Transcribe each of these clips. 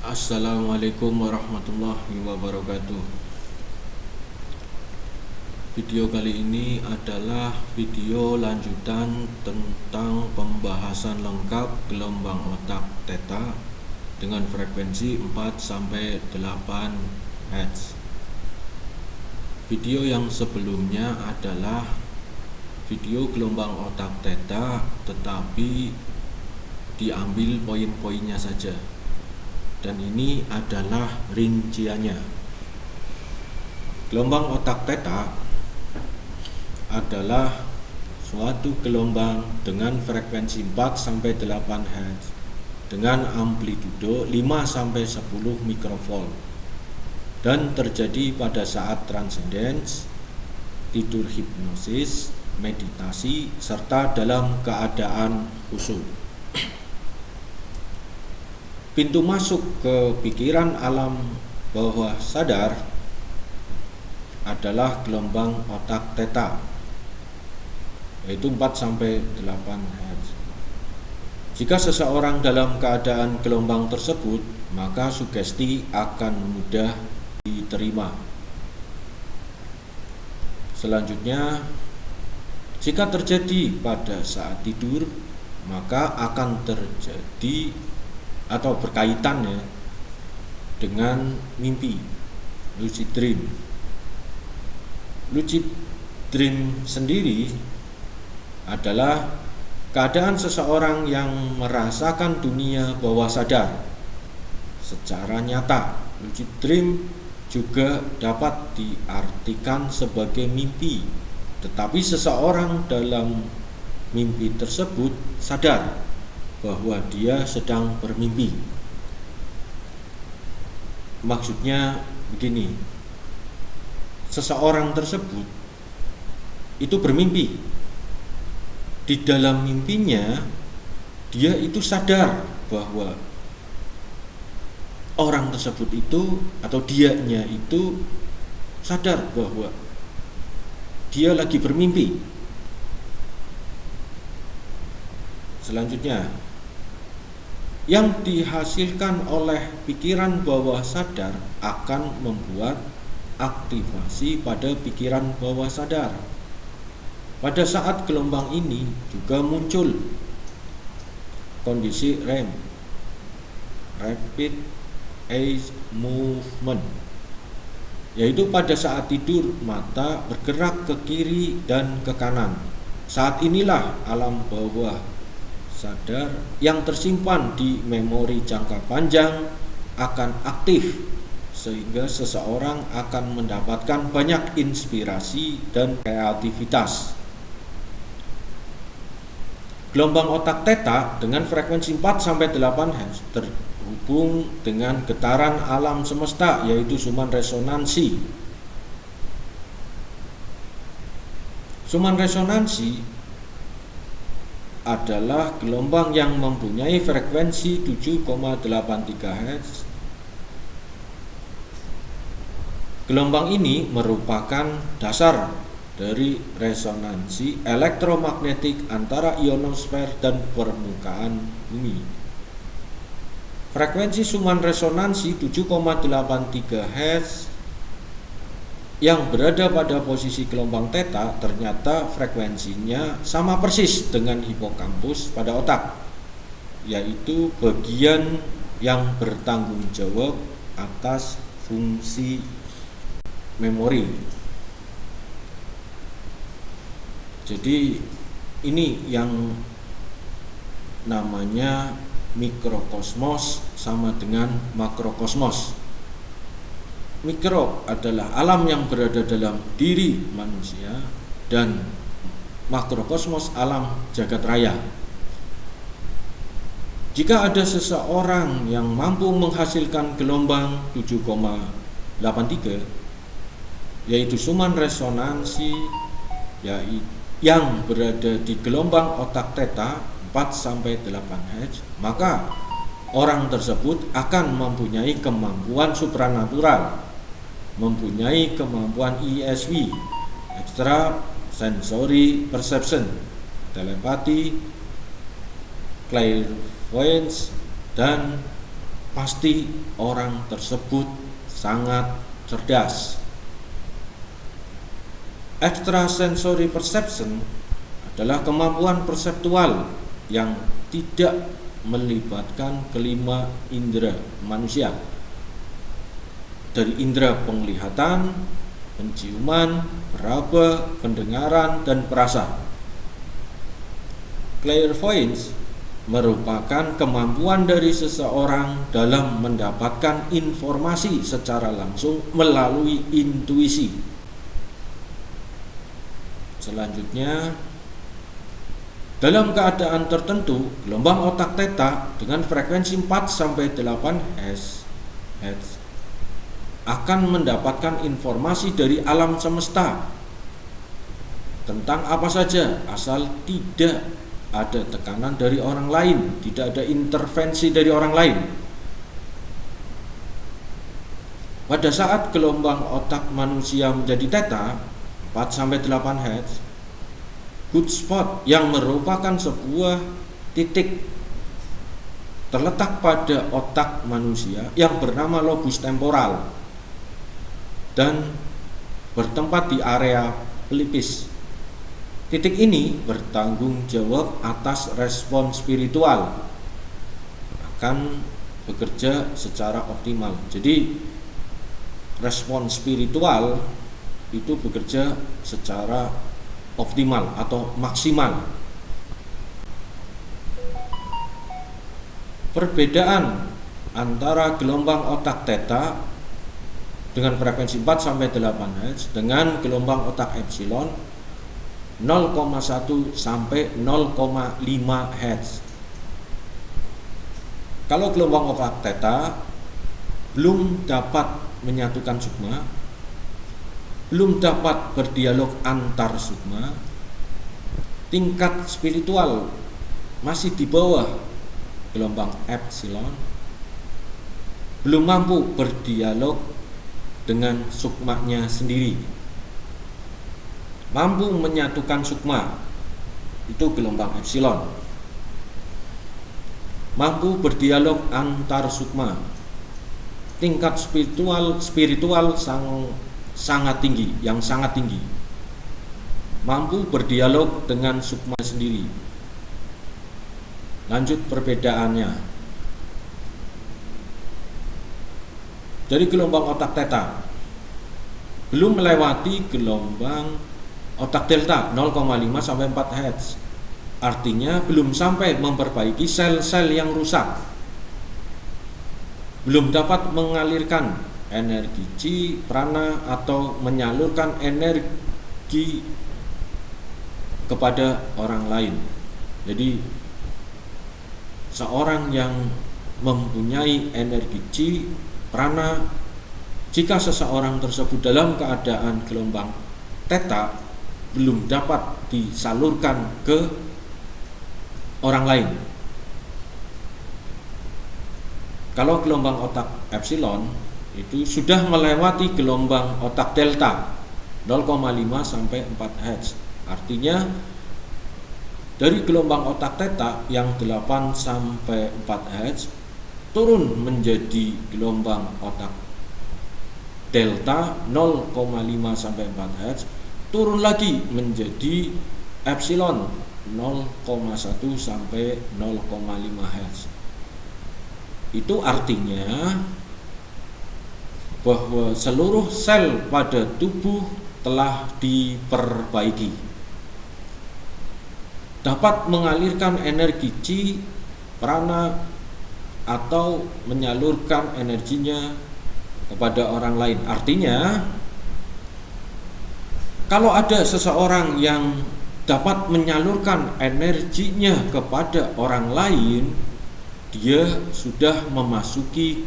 Assalamualaikum warahmatullahi wabarakatuh. Video kali ini adalah video lanjutan tentang pembahasan lengkap gelombang otak theta dengan frekuensi 4-8 Hz. Video yang sebelumnya adalah video gelombang otak theta, tetapi diambil poin-poinnya saja. Dan ini adalah rinciannya. Gelombang otak theta adalah suatu gelombang dengan frekuensi 4-8 Hz dengan amplitudo 5-10 mikrovolt dan terjadi pada saat transcendence, tidur hipnosis, meditasi, serta dalam keadaan khusyuk. Pintu masuk ke pikiran alam bawah sadar adalah gelombang otak theta, yaitu 4-8 Hz. Jika seseorang dalam keadaan gelombang tersebut, maka sugesti akan mudah diterima. Selanjutnya, jika terjadi pada saat tidur, maka akan terjadi atau berkaitan dengan mimpi, lucid dream. Lucid dream sendiri adalah keadaan seseorang yang merasakan dunia bawah sadar secara nyata. Lucid dream juga dapat diartikan sebagai mimpi, tetapi seseorang dalam mimpi tersebut sadar bahwa dia sedang bermimpi. Maksudnya begini, seseorang tersebut itu bermimpi. Di dalam mimpinya dia itu sadar bahwa orang tersebut itu atau dianya itu sadar bahwa dia lagi bermimpi. Selanjutnya, yang dihasilkan oleh pikiran bawah sadar akan membuat aktivasi pada pikiran bawah sadar. Pada saat gelombang ini juga muncul kondisi REM, Rapid Eye Movement, yaitu pada saat tidur mata bergerak ke kiri dan ke kanan. Saat inilah alam bawah sadar yang tersimpan di memori jangka panjang akan aktif, sehingga seseorang akan mendapatkan banyak inspirasi dan kreativitas. Gelombang otak theta dengan frekuensi 4-8 Hz terhubung dengan getaran alam semesta, yaitu suman resonansi. Suman resonansi adalah gelombang yang mempunyai frekuensi 7,83 Hz. Gelombang ini merupakan dasar dari resonansi elektromagnetik antara ionosfer dan permukaan bumi. Frekuensi suman resonansi 7,83 Hz yang berada pada posisi gelombang theta ternyata frekuensinya sama persis dengan hipokampus pada otak, yaitu bagian yang bertanggung jawab atas fungsi memori. Jadi ini yang namanya mikrokosmos sama dengan makrokosmos. Mikro adalah alam yang berada dalam diri manusia dan makrokosmos alam jagat raya. Jika ada seseorang yang mampu menghasilkan gelombang 7,83, yaitu suman resonansi yang berada di gelombang otak theta 4-8 Hz, maka orang tersebut akan mempunyai kemampuan supranatural, mempunyai kemampuan ESP, extra sensory perception, telepati, clairvoyance, dan pasti orang tersebut sangat cerdas. Extrasensory perception adalah kemampuan perseptual yang tidak melibatkan kelima indera manusia. Dari indera penglihatan, penciuman, peraba, pendengaran, dan perasa. Clairvoyance merupakan kemampuan dari seseorang dalam mendapatkan informasi secara langsung melalui intuisi. Selanjutnya, dalam keadaan tertentu, gelombang otak theta dengan frekuensi 4-8 Hz akan mendapatkan informasi dari alam semesta tentang apa saja, asal tidak ada tekanan dari orang lain, tidak ada intervensi dari orang lain. Pada saat gelombang otak manusia menjadi theta 4-8 Hz, good spot yang merupakan sebuah titik terletak pada otak manusia yang bernama lobus temporal dan bertempat di area pelipis. Titik ini bertanggung jawab atas respon spiritual, akan bekerja secara optimal. Jadi respon spiritual itu bekerja secara optimal atau maksimal. Perbedaan antara gelombang otak theta dengan frekuensi 4-8 Hz dengan gelombang otak epsilon 0,1 sampai 0,5 Hz. Kalau gelombang otak theta belum dapat menyatukan sukma, belum dapat berdialog antar sukma, tingkat spiritual masih di bawah gelombang epsilon, belum mampu berdialog dengan sukmanya sendiri. Mampu menyatukan sukma, itu gelombang epsilon. Mampu berdialog antar sukma, tingkat spiritual sangat tinggi, yang sangat tinggi. Mampu berdialog dengan sukma sendiri. Lanjut perbedaannya. Dari gelombang otak theta belum melewati gelombang otak delta 0,5 sampai 4 Hz. Artinya belum sampai memperbaiki sel-sel yang rusak. Belum dapat mengalirkan energi chi, prana, atau menyalurkan energi kepada orang lain. Jadi seorang yang mempunyai energi chi, prana, jika seseorang tersebut dalam keadaan gelombang theta belum dapat disalurkan ke orang lain. Kalau gelombang otak epsilon itu sudah melewati gelombang otak delta 0,5 sampai 4 Hz. Artinya dari gelombang otak theta yang 8 sampai 4 Hz turun menjadi gelombang otak delta 0,5 sampai 4 Hz, turun lagi menjadi epsilon 0,1 sampai 0,5 Hz. Itu artinya bahwa seluruh sel pada tubuh telah diperbaiki, dapat mengalirkan energi chi, prana, atau menyalurkan energinya kepada orang lain. Artinya kalau ada seseorang yang dapat menyalurkan energinya kepada orang lain, dia sudah memasuki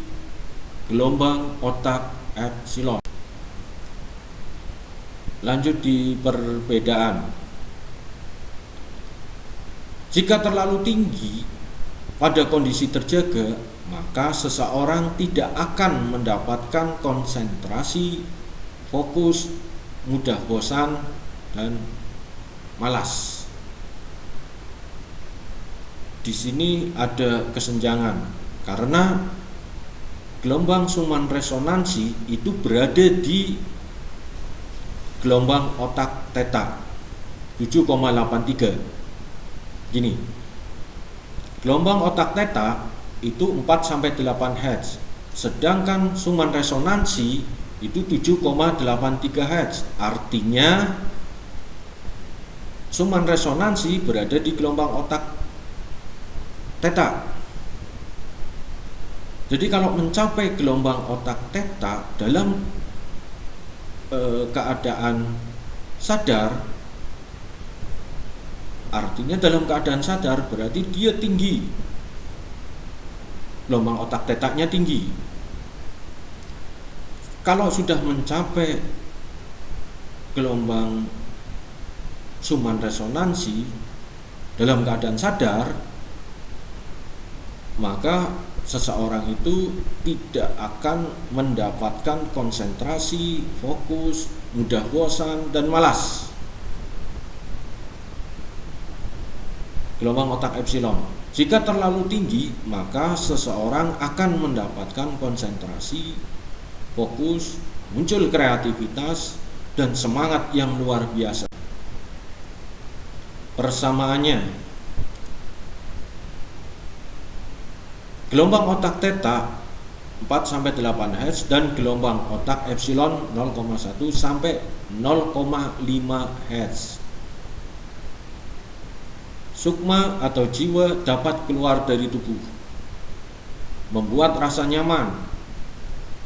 gelombang otak epsilon. Lanjut di perbedaan. Jika terlalu tinggi pada kondisi terjaga, maka seseorang tidak akan mendapatkan konsentrasi, fokus, mudah bosan, dan malas. Di sini ada kesenjangan karena gelombang suman resonansi itu berada di gelombang otak theta 7,83. Gini, gelombang otak theta itu 4-8 Hz, sedangkan suman resonansi itu 7,83 Hz. Artinya suman resonansi berada di gelombang otak theta. Jadi kalau mencapai gelombang otak theta dalam keadaan sadar, artinya dalam keadaan sadar berarti dia tinggi, gelombang otak theta-nya tinggi. Kalau sudah mencapai gelombang suman resonansi dalam keadaan sadar, maka seseorang itu tidak akan mendapatkan konsentrasi, fokus, mudah bosan, dan malas. Gelombang otak epsilon. Jika terlalu tinggi, maka seseorang akan mendapatkan konsentrasi, fokus, muncul kreativitas, dan semangat yang luar biasa. Persamaannya, gelombang otak theta 4-8 Hz dan gelombang otak epsilon 0,1 sampai 0,5 Hz. Sukma atau jiwa dapat keluar dari tubuh, membuat rasa nyaman,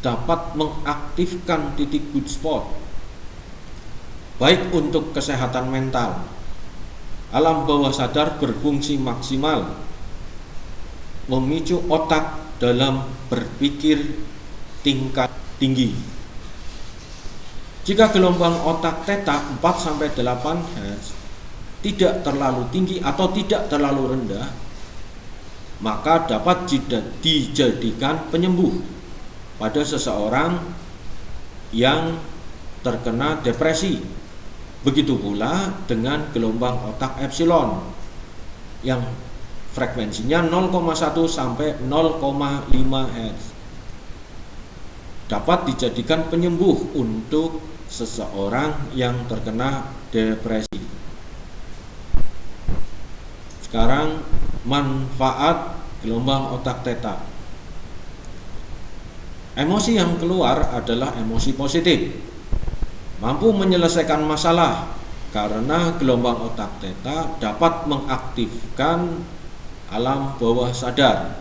dapat mengaktifkan titik good spot, baik untuk kesehatan mental. Alam bawah sadar berfungsi maksimal, memicu otak dalam berpikir tingkat tinggi. Jika gelombang otak theta 4-8 Hz tidak terlalu tinggi atau tidak terlalu rendah, maka dapat dijadikan penyembuh pada seseorang yang terkena depresi. Begitu pula dengan gelombang otak epsilon yang frekuensinya 0,1 sampai 0,5 Hz. Dapat dijadikan penyembuh untuk seseorang yang terkena depresi. Sekarang manfaat gelombang otak theta. Emosi yang keluar adalah emosi positif, mampu menyelesaikan masalah karena gelombang otak theta dapat mengaktifkan alam bawah sadar.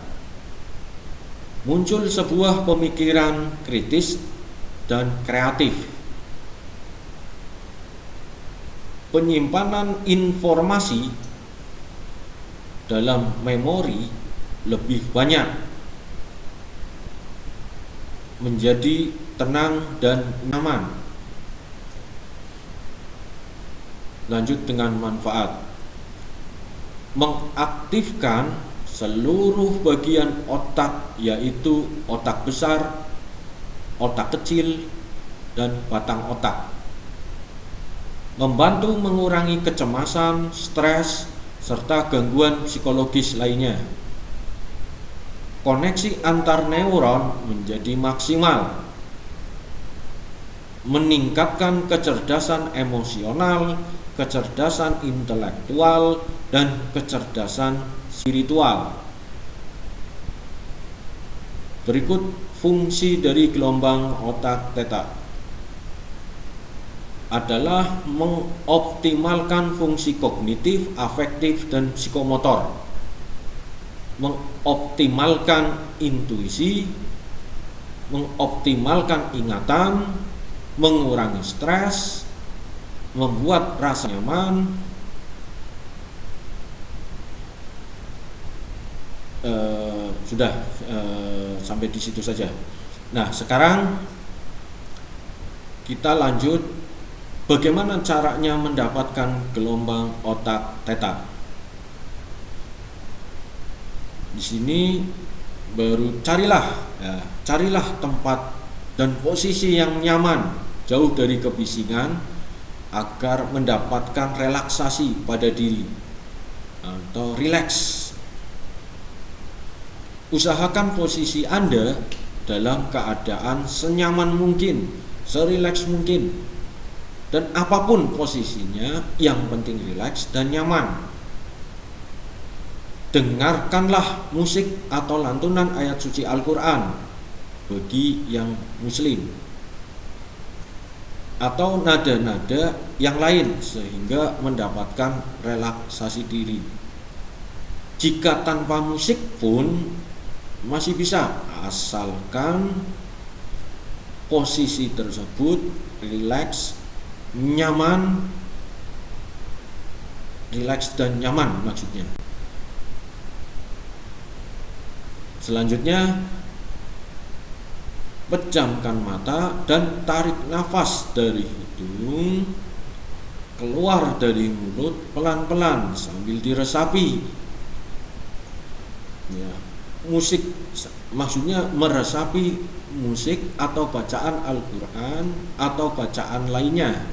Muncul sebuah pemikiran kritis dan kreatif. Penyimpanan informasi dalam memori lebih banyak, menjadi tenang dan nyaman. Lanjut dengan manfaat. Mengaktifkan seluruh bagian otak, yaitu otak besar, otak kecil, dan batang otak. Membantu mengurangi kecemasan, stres, serta gangguan psikologis lainnya. Koneksi antar neuron menjadi maksimal, meningkatkan kecerdasan emosional, kecerdasan intelektual, dan kecerdasan spiritual. Berikut fungsi dari gelombang otak theta adalah mengoptimalkan fungsi kognitif, afektif, dan psikomotor, mengoptimalkan intuisi, mengoptimalkan ingatan, mengurangi stres, membuat rasa nyaman, sampai di situ saja. Nah, sekarang kita lanjut bagaimana caranya mendapatkan gelombang otak theta. Di sini baru carilah tempat dan posisi yang nyaman, jauh dari kebisingan, agar mendapatkan relaksasi pada diri atau rileks. Usahakan posisi Anda dalam keadaan senyaman mungkin, serileks mungkin. Dan apapun posisinya, yang penting rileks dan nyaman. Dengarkanlah musik atau lantunan ayat suci Al-Quran bagi yang muslim, atau nada-nada yang lain sehingga mendapatkan relaksasi diri. Jika tanpa musik pun masih bisa, asalkan posisi tersebut rileks, nyaman, rileks dan nyaman maksudnya. Selanjutnya, pejamkan mata dan tarik nafas dari hidung keluar dari mulut pelan-pelan sambil diresapi. Ya, musik maksudnya meresapi musik atau bacaan Al-Quran atau bacaan lainnya.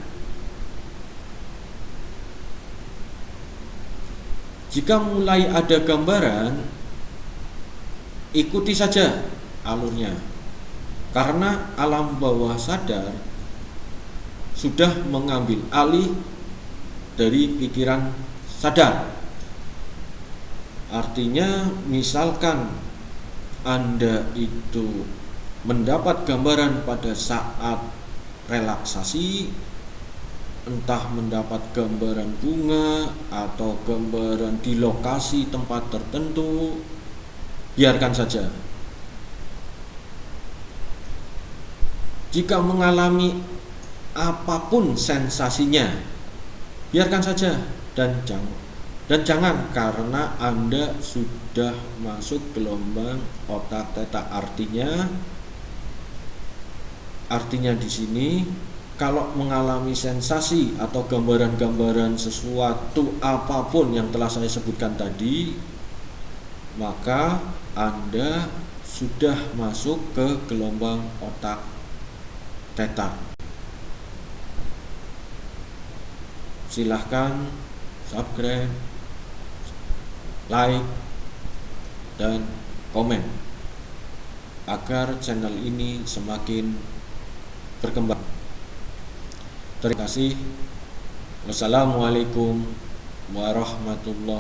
Jika mulai ada gambaran, ikuti saja alurnya, karena alam bawah sadar sudah mengambil alih dari pikiran sadar. Artinya, misalkan Anda itu mendapat gambaran pada saat relaksasi, entah mendapat gambaran bunga atau gambaran di lokasi tempat tertentu, biarkan saja. Jika mengalami apapun sensasinya, biarkan saja dan jangan karena Anda sudah masuk gelombang otak theta. Artinya di sini, kalau mengalami sensasi atau gambaran-gambaran sesuatu apapun yang telah saya sebutkan tadi, maka Anda sudah masuk ke gelombang otak theta. Silahkan subscribe, like, dan komen agar channel ini semakin berkembang. Terima kasih. Wassalamualaikum warahmatullahi